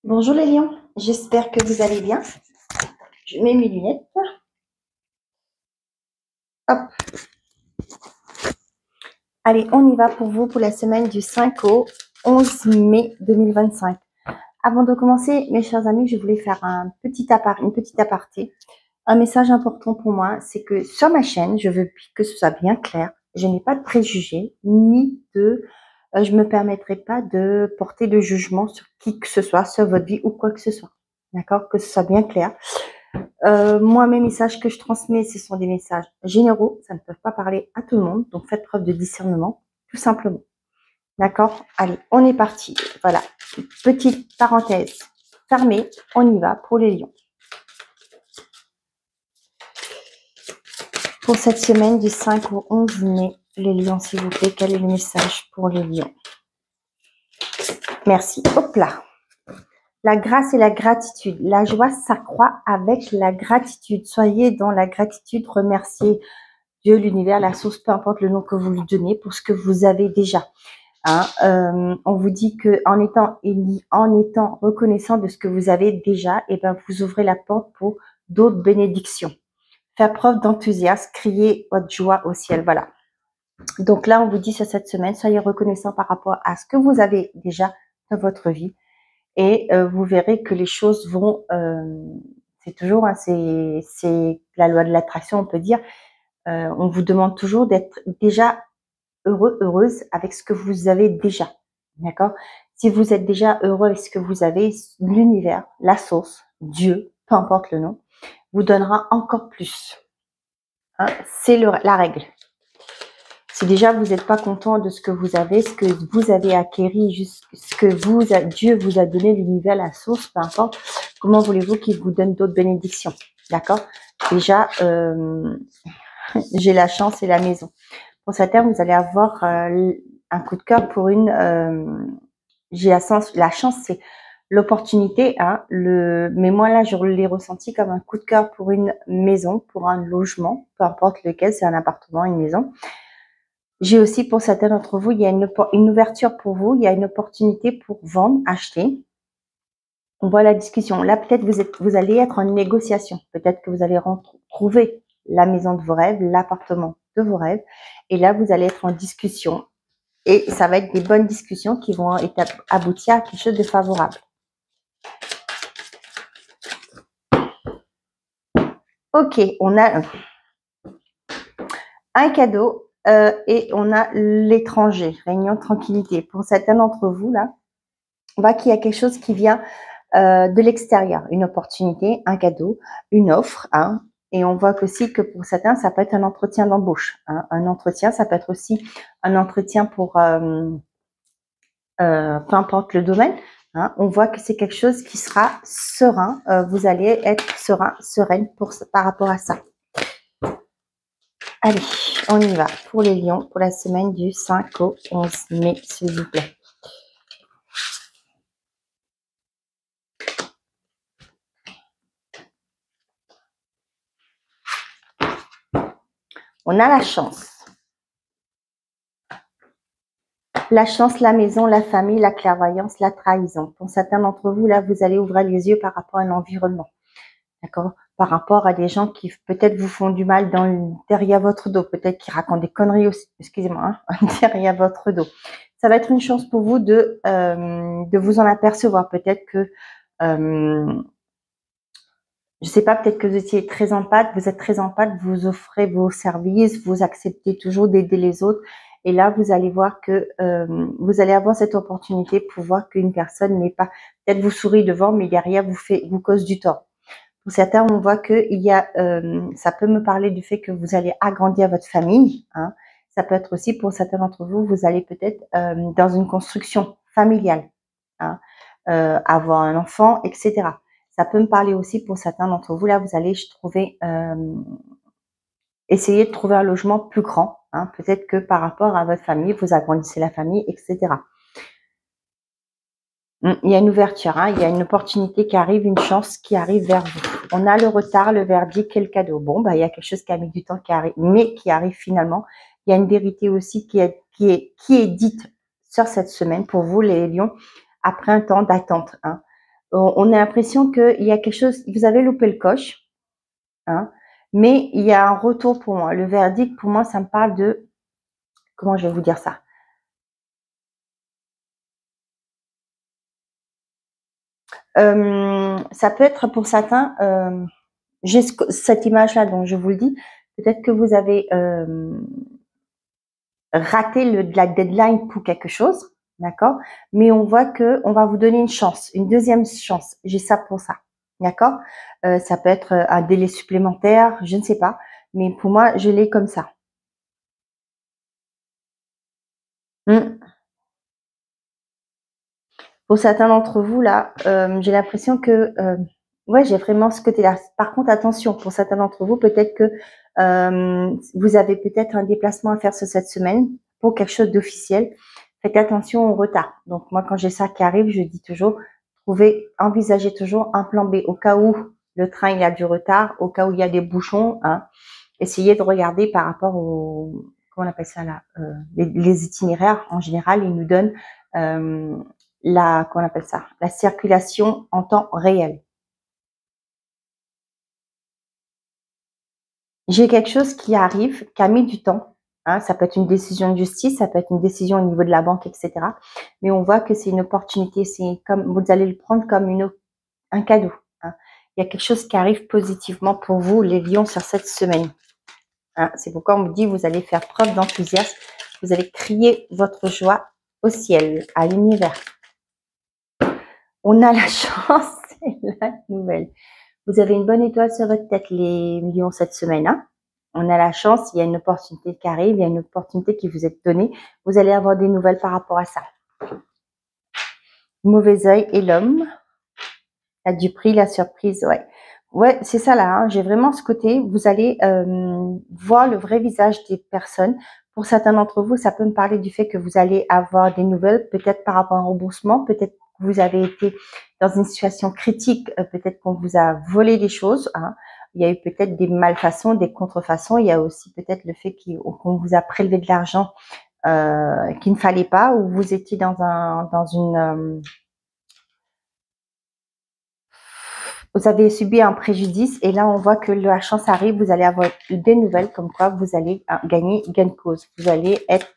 Bonjour les lions, j'espère que vous allez bien. Je mets mes lunettes. Hop. Allez, on y va pour vous pour la semaine du 5 au 11 mai 2025. Avant de commencer, mes chers amis, je voulais faire une petite aparté. Un message important pour moi, c'est que sur ma chaîne, je veux que ce soit bien clair. Je n'ai pas de préjugés, ni de... je ne me permettrai pas de porter de jugement sur qui que ce soit, sur votre vie ou quoi que ce soit. D'accord? Que ce soit bien clair. Moi, mes messages que je transmets, ce sont des messages généraux. Ça ne peut pas parler à tout le monde. Donc, faites preuve de discernement, tout simplement. D'accord? Allez, on est parti. Voilà. Petite parenthèse fermée. On y va pour les lions. Pour cette semaine du 5 au 11 mai, les lions, s'il vous plaît, quel est le message pour les lions? Merci. Hop là. La grâce et la gratitude. La joie s'accroît avec la gratitude. Soyez dans la gratitude. Remerciez Dieu, l'univers, la source, peu importe le nom que vous lui donnez, pour ce que vous avez déjà. On vous dit que en étant reconnaissant de ce que vous avez déjà, et ben vous ouvrez la porte pour d'autres bénédictions. Faire preuve d'enthousiasme, crier votre joie au ciel. Voilà. Donc là, on vous dit sur cette semaine, soyez reconnaissant par rapport à ce que vous avez déjà dans votre vie, et vous verrez que les choses vont. C'est toujours, c'est la loi de l'attraction, on peut dire. On vous demande toujours d'être déjà heureux, heureuse avec ce que vous avez déjà. D'accord? Si vous êtes déjà heureux avec ce que vous avez, l'univers, la source, Dieu, peu importe le nom, vous donnera encore plus. Hein? C'est la règle. Si déjà vous n'êtes pas content de ce que vous avez, ce que vous avez acquéri, ce que Dieu vous a donné, l'univers, la source, peu importe, comment voulez-vous qu'il vous donne d'autres bénédictions? D'accord? Déjà, j'ai la chance et la maison. Pour certains, vous allez avoir un coup de cœur pour une... j'ai la chance, c'est l'opportunité. Hein, mais moi, là, je l'ai ressenti comme un coup de cœur pour une maison, pour un logement, peu importe lequel, c'est un appartement, une maison. J'ai aussi, pour certains d'entre vous, il y a une ouverture pour vous, il y a une opportunité pour vendre, acheter. On voit la discussion. Là, peut-être vous allez être en négociation. Peut-être que vous allez trouver la maison de vos rêves, l'appartement de vos rêves. Et là, vous allez être en discussion. Et ça va être des bonnes discussions qui vont aboutir à quelque chose de favorable. Ok, on a un cadeau et on a l'étranger, réunion tranquillité. Pour certains d'entre vous, là, on voit qu'il y a quelque chose qui vient de l'extérieur, une opportunité, un cadeau, une offre. Hein, et on voit aussi que pour certains, ça peut être un entretien d'embauche. Hein, un entretien, ça peut être aussi un entretien pour peu importe le domaine. Hein, on voit que c'est quelque chose qui sera serein. Vous allez être sereine par rapport à ça. Allez, on y va pour les lions pour la semaine du 5 au 11 mai, s'il vous plaît. On a la chance. La chance, la maison, la famille, la clairvoyance, la trahison. Pour certains d'entre vous, là, vous allez ouvrir les yeux par rapport à l'environnement. D'accord? Par rapport à des gens qui peut-être vous font du mal derrière votre dos. Peut-être qui racontent des conneries aussi. Excusez-moi, hein, derrière votre dos. Ça va être une chance pour vous de vous en apercevoir. Peut-être que, je sais pas, peut-être que vous étiez très empathe, vous êtes très empathe, vous offrez vos services, vous acceptez toujours d'aider les autres. Et là, vous allez voir que vous allez avoir cette opportunité pour voir qu'une personne n'est pas, peut-être vous sourit devant, mais derrière vous cause du tort. Pour certains, on voit que il y a, ça peut me parler du fait que vous allez agrandir votre famille. Hein. Ça peut être aussi pour certains d'entre vous, vous allez peut-être dans une construction familiale, hein, avoir un enfant, etc. Ça peut me parler aussi pour certains d'entre vous. Là, vous allez essayer de trouver un logement plus grand. Hein. Peut-être que par rapport à votre famille, vous agrandissez la famille, etc. Il y a une ouverture, hein, il y a une opportunité qui arrive, une chance qui arrive vers vous. On a le retard, le verdict et le cadeau. Bon, bah, il y a quelque chose qui a mis du temps, qui arrive, mais qui arrive finalement. Il y a une vérité aussi qui est dite sur cette semaine pour vous, les lions, après un temps d'attente. Hein. On a l'impression qu'il y a quelque chose, vous avez loupé le coche, hein, mais il y a un retour pour moi. Le verdict, pour moi, ça me parle de, comment je vais vous dire ça? Ça peut être pour certains, j'ai cette image-là, donc je vous le dis, peut-être que vous avez raté la deadline pour quelque chose, d'accord? Mais on voit que on va vous donner une chance, une deuxième chance. J'ai ça pour ça, d'accord? Ça peut être un délai supplémentaire, je ne sais pas, mais pour moi, je l'ai comme ça. Mmh. Pour certains d'entre vous là, j'ai l'impression que, ouais, j'ai vraiment ce côté-là. Par contre, attention, pour certains d'entre vous, peut-être que vous avez peut-être un déplacement à faire cette semaine pour quelque chose d'officiel. Faites attention au retard. Donc moi, quand j'ai ça qui arrive, je dis toujours, envisagez toujours un plan B au cas où le train il a du retard, au cas où il y a des bouchons. Hein, essayez de regarder par rapport au, comment on appelle ça là, les itinéraires en général, ils nous donnent comment on appelle ça, la circulation en temps réel. J'ai quelque chose qui arrive, qui a mis du temps. Hein, ça peut être une décision de justice, ça peut être une décision au niveau de la banque, etc. Mais on voit que c'est une opportunité. C'est comme vous allez le prendre comme un cadeau. Hein. Il y a quelque chose qui arrive positivement pour vous, les lions, sur cette semaine. Hein, c'est pourquoi on me dit vous allez faire preuve d'enthousiasme. Vous allez crier votre joie au ciel, à l'univers. On a la chance, c'est la nouvelle. Vous avez une bonne étoile sur votre tête, les lions, cette semaine. Hein. On a la chance, il y a une opportunité qui arrive, il y a une opportunité qui vous est donnée. Vous allez avoir des nouvelles par rapport à ça. Mauvais œil et l'homme. Il y a du prix, la surprise, ouais. Ouais, c'est ça là, hein. J'ai vraiment ce côté, vous allez voir le vrai visage des personnes. Pour certains d'entre vous, ça peut me parler du fait que vous allez avoir des nouvelles, peut-être par rapport à un remboursement, peut-être que vous avez été dans une situation critique, peut-être qu'on vous a volé des choses. Hein. Il y a eu peut-être des malfaçons, des contrefaçons. Il y a aussi peut-être le fait qu'on vous a prélevé de l'argent qu'il ne fallait pas, ou vous étiez dans une vous avez subi un préjudice et là on voit que la chance arrive, vous allez avoir des nouvelles comme quoi vous allez gagner gain de cause. Vous allez être,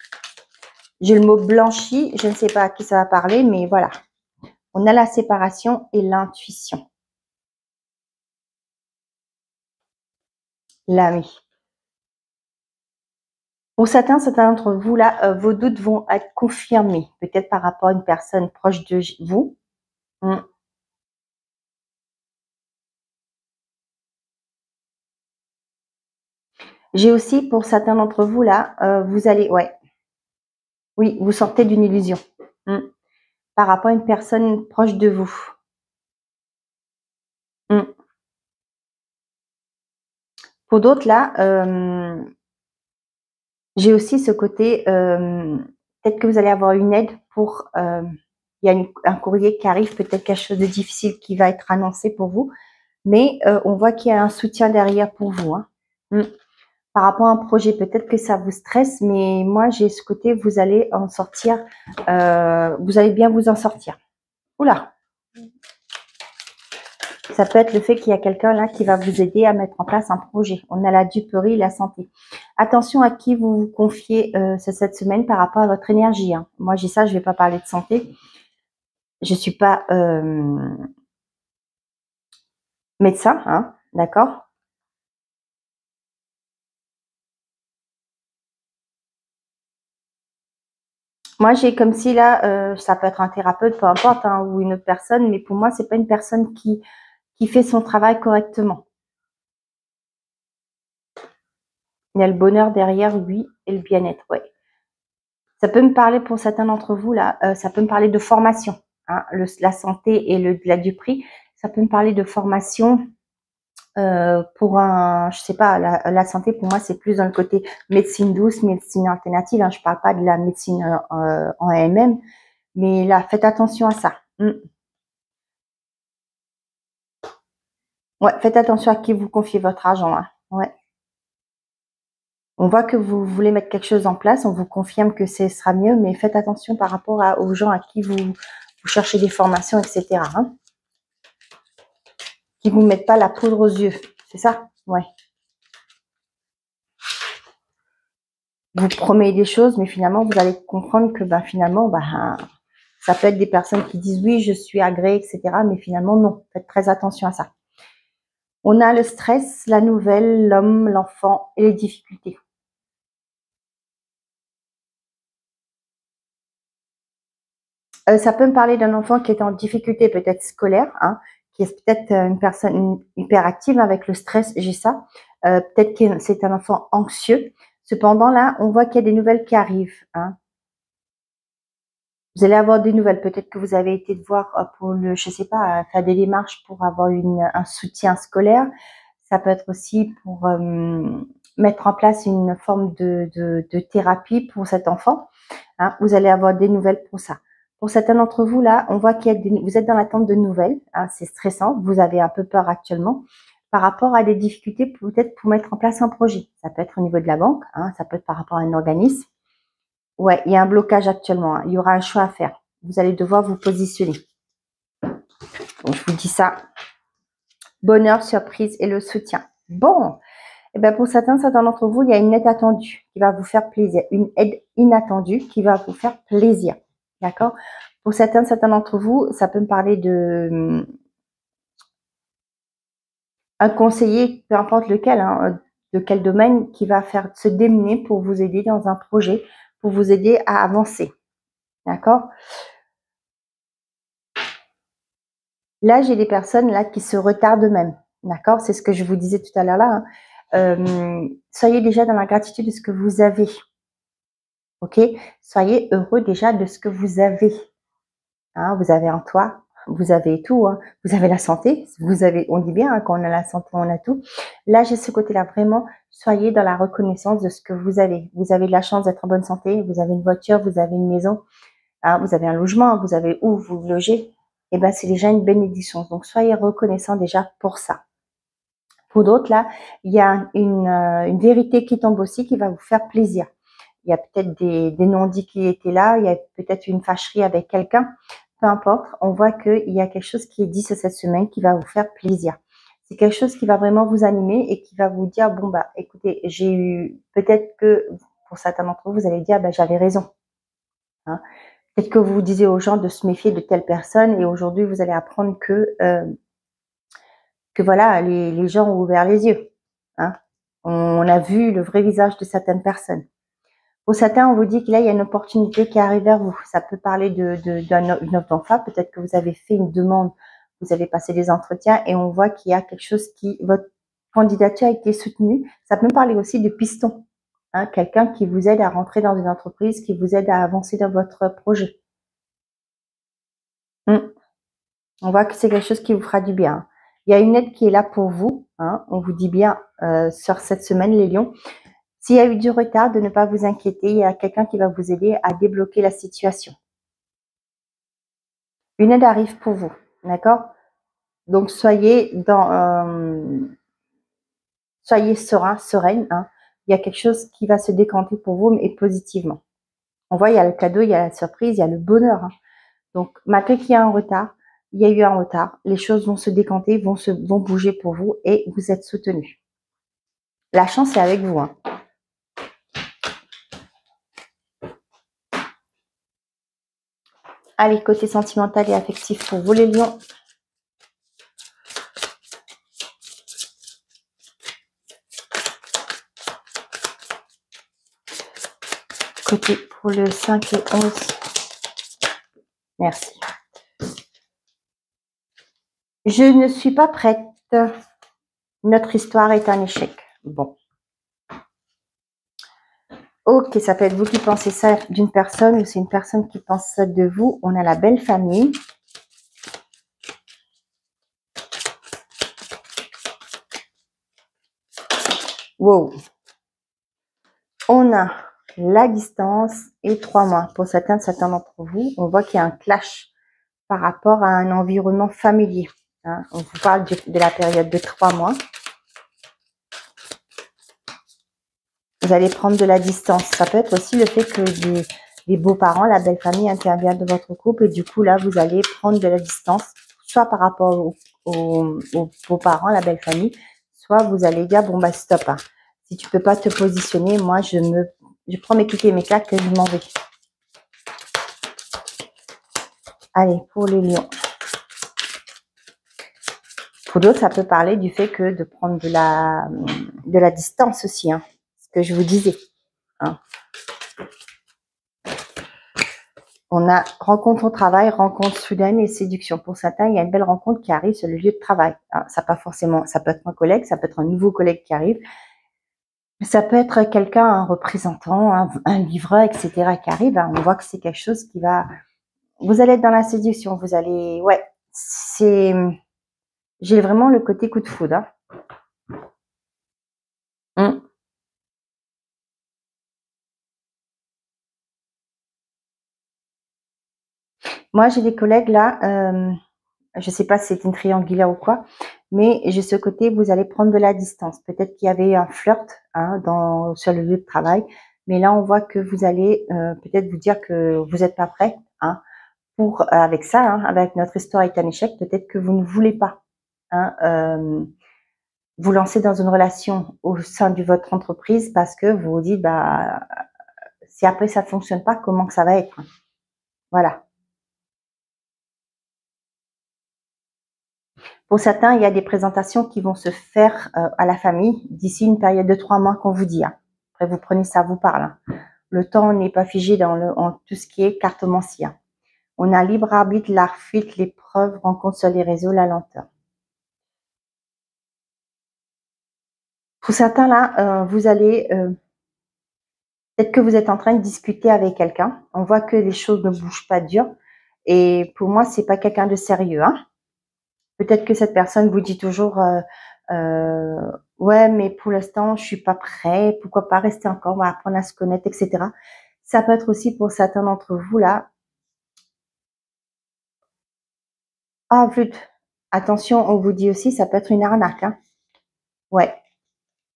j'ai le mot blanchi, je ne sais pas à qui ça va parler, mais voilà. On a la séparation et l'intuition. L'ami. Pour certains d'entre vous là, vos doutes vont être confirmés, peut-être par rapport à une personne proche de vous. J'ai aussi, pour certains d'entre vous là, vous allez, ouais, oui, vous sortez d'une illusion par rapport à une personne proche de vous. Pour d'autres là, j'ai aussi ce côté, peut-être que vous allez avoir une aide pour, il y a un courrier qui arrive, peut-être quelque chose de difficile qui va être annoncé pour vous, mais on voit qu'il y a un soutien derrière pour vous. Hein. Par rapport à un projet, peut-être que ça vous stresse, mais moi j'ai ce côté, vous allez en sortir, vous allez bien vous en sortir. Oula! Ça peut être le fait qu'il y a quelqu'un là qui va vous aider à mettre en place un projet. On a la duperie, la santé. Attention à qui vous vous confiez cette semaine par rapport à votre énergie. Hein. Moi, j'ai ça, je ne vais pas parler de santé. Je ne suis pas médecin, hein, d'accord? Moi, j'ai comme si là, ça peut être un thérapeute, peu importe, hein, ou une autre personne, mais pour moi, c'est pas une personne qui fait son travail correctement. Il y a le bonheur derrière, oui, et le bien-être, ouais. Ça peut me parler pour certains d'entre vous là, ça peut me parler de formation, hein, la santé et la duperie. Ça peut me parler de formation pour je sais pas, la santé pour moi c'est plus dans le côté médecine douce, médecine alternative. Hein, je parle pas de la médecine en elle-même, mais là faites attention à ça. Ouais, faites attention à qui vous confiez votre argent. Hein. Ouais. On voit que vous voulez mettre quelque chose en place, on vous confirme que ce sera mieux, mais faites attention par rapport aux gens à qui vous cherchez des formations, etc. Hein. qui vous mettent pas la poudre aux yeux. C'est ça? Ouais. Vous promettez des choses, mais finalement, vous allez comprendre que finalement, ça peut être des personnes qui disent oui, je suis agréée, etc. Mais finalement, non. Faites très attention à ça. On a le stress, la nouvelle, l'homme, l'enfant et les difficultés. Ça peut me parler d'un enfant qui est en difficulté peut-être scolaire, hein, qui est peut-être une personne hyperactive avec le stress, j'ai ça. Peut-être que c'est un enfant anxieux. Cependant, là, on voit qu'il y a des nouvelles qui arrivent. Hein. Vous allez avoir des nouvelles. Peut-être que vous avez été de voir pour je sais pas, faire des démarches pour avoir un soutien scolaire. Ça peut être aussi pour mettre en place une forme de thérapie pour cet enfant. Hein. Vous allez avoir des nouvelles pour ça. Pour certains d'entre vous, là, on voit vous êtes dans l'attente de nouvelles. Hein, c'est stressant. Vous avez un peu peur actuellement par rapport à des difficultés peut-être pour mettre en place un projet. Ça peut être au niveau de la banque. Hein, ça peut être par rapport à un organisme. Ouais, il y a un blocage actuellement. Hein. Il y aura un choix à faire. Vous allez devoir vous positionner. Donc, je vous dis ça. Bonheur, surprise et le soutien. Bon, et pour certains d'entre vous, il y a une aide attendue qui va vous faire plaisir. Une aide inattendue qui va vous faire plaisir. D'accord? Pour certains d'entre vous, ça peut me parler de un conseiller, peu importe lequel, hein, de quel domaine, qui va faire se démener pour vous aider dans un projet, pour vous aider à avancer. D'accord? Là, j'ai des personnes là qui se retardent même. D'accord? C'est ce que je vous disais tout à l'heure là. Hein. Soyez déjà dans la gratitude de ce que vous avez. Ok? Soyez heureux déjà de ce que vous avez. Hein, vous avez un toit, vous avez tout. Hein. Vous avez la santé. On dit bien hein, quand on a la santé, on a tout. Là, j'ai ce côté-là vraiment. Soyez dans la reconnaissance de ce que vous avez. Vous avez de la chance d'être en bonne santé. Vous avez une voiture, vous avez une maison, hein, vous avez un logement, vous avez où vous logez. Et c'est déjà une bénédiction. Donc, soyez reconnaissant déjà pour ça. Pour d'autres, là, il y a une vérité qui tombe aussi qui va vous faire plaisir. Il y a peut-être des non-dits qui étaient là, il y a peut-être une fâcherie avec quelqu'un. Peu importe, on voit qu'il y a quelque chose qui est dit cette semaine qui va vous faire plaisir. C'est quelque chose qui va vraiment vous animer et qui va vous dire, bon, écoutez, j'ai eu, peut-être que pour certains d'entre vous, vous allez dire, j'avais raison. Hein. Peut-être que vous vous disiez aux gens de se méfier de telle personne et aujourd'hui, vous allez apprendre que voilà, les gens ont ouvert les yeux. Hein. On a vu le vrai visage de certaines personnes. Pour certains, on vous dit que là, il y a une opportunité qui arrive vers vous. Ça peut parler d'une offre d'emploi. Peut-être que vous avez fait une demande, vous avez passé des entretiens et on voit qu'il y a quelque chose votre candidature a été soutenue. Ça peut parler aussi de piston. Hein, quelqu'un qui vous aide à rentrer dans une entreprise, qui vous aide à avancer dans votre projet. On voit que c'est quelque chose qui vous fera du bien. Il y a une aide qui est là pour vous. Hein, on vous dit bien sur cette semaine, les lions. S'il y a eu du retard, de ne pas vous inquiéter. Il y a quelqu'un qui va vous aider à débloquer la situation. Une aide arrive pour vous. D'accord? Donc, soyez serein, sereine. Hein. Il y a quelque chose qui va se décanter pour vous, mais positivement. On voit, il y a le cadeau, il y a la surprise, il y a le bonheur. Hein. Donc, malgré qu'il y a un retard, il y a eu un retard. Les choses vont se décanter, vont bouger pour vous et vous êtes soutenu. La chance est avec vous. Hein. Allez, côté sentimental et affectif pour vous les lions. Côté pour le 5 et 11. Merci. Je ne suis pas prête. Notre histoire est un échec. Bon. Ok, ça peut être vous qui pensez ça d'une personne ou c'est une personne qui pense ça de vous. On a la belle famille. Wow. On a la distance et 3 mois. Pour certains d'entre vous, on voit qu'il y a un clash par rapport à un environnement familier. Hein. On vous parle de la période de 3 mois. Vous allez prendre de la distance. Ça peut être aussi le fait que les beaux-parents, la belle famille interviennent de votre couple et du coup là, vous allez prendre de la distance, soit par rapport aux beaux-parents, la belle famille, soit vous allez dire, bon, bah, stop. Hein. Si tu peux pas te positionner, moi, je prends mes clics et mes claques et je m'en vais. Allez, pour les lions. Pour d'autres, ça peut parler du fait que de prendre de la distance aussi, hein, ce que je vous disais. Hein. On a rencontre au travail, rencontre soudaine et séduction. Pour certains, il y a une belle rencontre qui arrive sur le lieu de travail. Hein, ça pas forcément, ça peut être un collègue, ça peut être un nouveau collègue qui arrive. Ça peut être quelqu'un, un représentant, un livreur, etc. qui arrive. Hein, on voit que c'est quelque chose qui va... Vous allez être dans la séduction. Vous allez... Ouais, c'est... J'ai vraiment le côté coup de foudre. Hein. Moi, j'ai des collègues là, je ne sais pas si c'est une triangulaire ou quoi, mais j'ai ce côté, vous allez prendre de la distance. Peut-être qu'il y avait un flirt hein, sur le lieu de travail, mais là, on voit que vous allez peut-être vous dire que vous n'êtes pas prêt hein, avec ça, hein, avec notre histoire est un échec, peut-être que vous ne voulez pas hein, vous lancer dans une relation au sein de votre entreprise parce que vous vous dites, bah, si après ça ne fonctionne pas, comment que ça va être? Voilà. Pour certains, il y a des présentations qui vont se faire à la famille d'ici une période de 3 mois qu'on vous dit. Hein. Après, vous prenez ça, vous parle. Hein. Le temps n'est pas figé en tout ce qui est cartomancie. Hein. On a libre arbitre, l'art fuite, l'épreuve, rencontre sur les réseaux, la lenteur. Pour certains, là, vous allez... peut-être que vous êtes en train de discuter avec quelqu'un. On voit que les choses ne bougent pas dur. Et pour moi, c'est pas quelqu'un de sérieux. Hein. Peut-être que cette personne vous dit toujours ouais, mais pour l'instant, je suis pas prêt. Pourquoi pas rester encore, on va apprendre à se connaître, etc. Ça peut être aussi pour certains d'entre vous là. Ah, flûte. Attention, on vous dit aussi, ça peut être une arnaque. Hein. Ouais.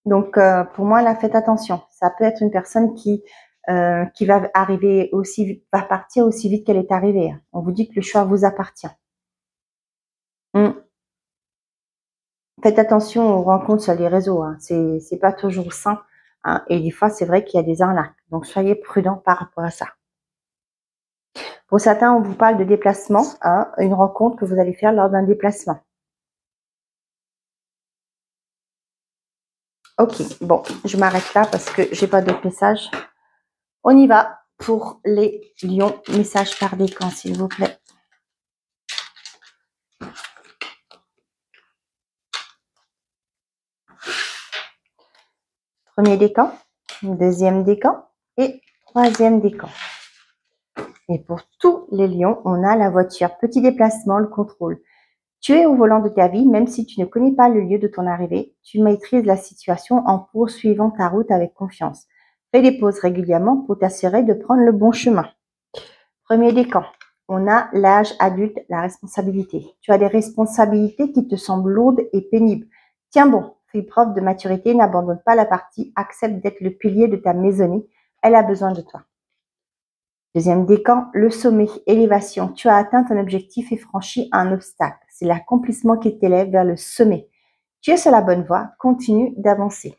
Donc pour moi, là, faites attention. Ça peut être une personne qui va arriver aussi vite, va partir aussi vite qu'elle est arrivée. Hein. On vous dit que le choix vous appartient. Faites attention aux rencontres sur les réseaux. Hein. C'est pas toujours sain. Hein. Et des fois, c'est vrai qu'il y a des arnaques. Donc, soyez prudents par rapport à ça. Pour certains, on vous parle de déplacement. Hein, une rencontre que vous allez faire lors d'un déplacement. Ok, bon, je m'arrête là parce que j'ai pas d'autres messages. On y va pour les lions. Message par décan, s'il vous plaît. Premier décan, deuxième décan et troisième décan. Et pour tous les lions, on a la voiture. Petit déplacement, le contrôle. Tu es au volant de ta vie, même si tu ne connais pas le lieu de ton arrivée. Tu maîtrises la situation en poursuivant ta route avec confiance. Fais des pauses régulièrement pour t'assurer de prendre le bon chemin. Premier décan. On a l'âge adulte, la responsabilité. Tu as des responsabilités qui te semblent lourdes et pénibles. Tiens bon, fais preuve de maturité, n'abandonne pas la partie, accepte d'être le pilier de ta maisonnée. Elle a besoin de toi. Deuxième décan, le sommet, élévation. Tu as atteint ton objectif et franchi un obstacle. C'est l'accomplissement qui t'élève vers le sommet. Tu es sur la bonne voie, continue d'avancer.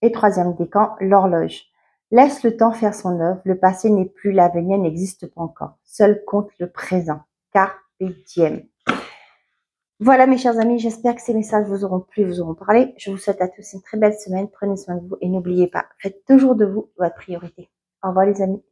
Et troisième décan, l'horloge. Laisse le temps faire son œuvre. Le passé n'est plus, l'avenir n'existe pas encore. Seul compte le présent. Carpe diem. Voilà mes chers amis, j'espère que ces messages vous auront plu, vous auront parlé. Je vous souhaite à tous une très belle semaine. Prenez soin de vous et n'oubliez pas, faites toujours de vous votre priorité. Au revoir les amis.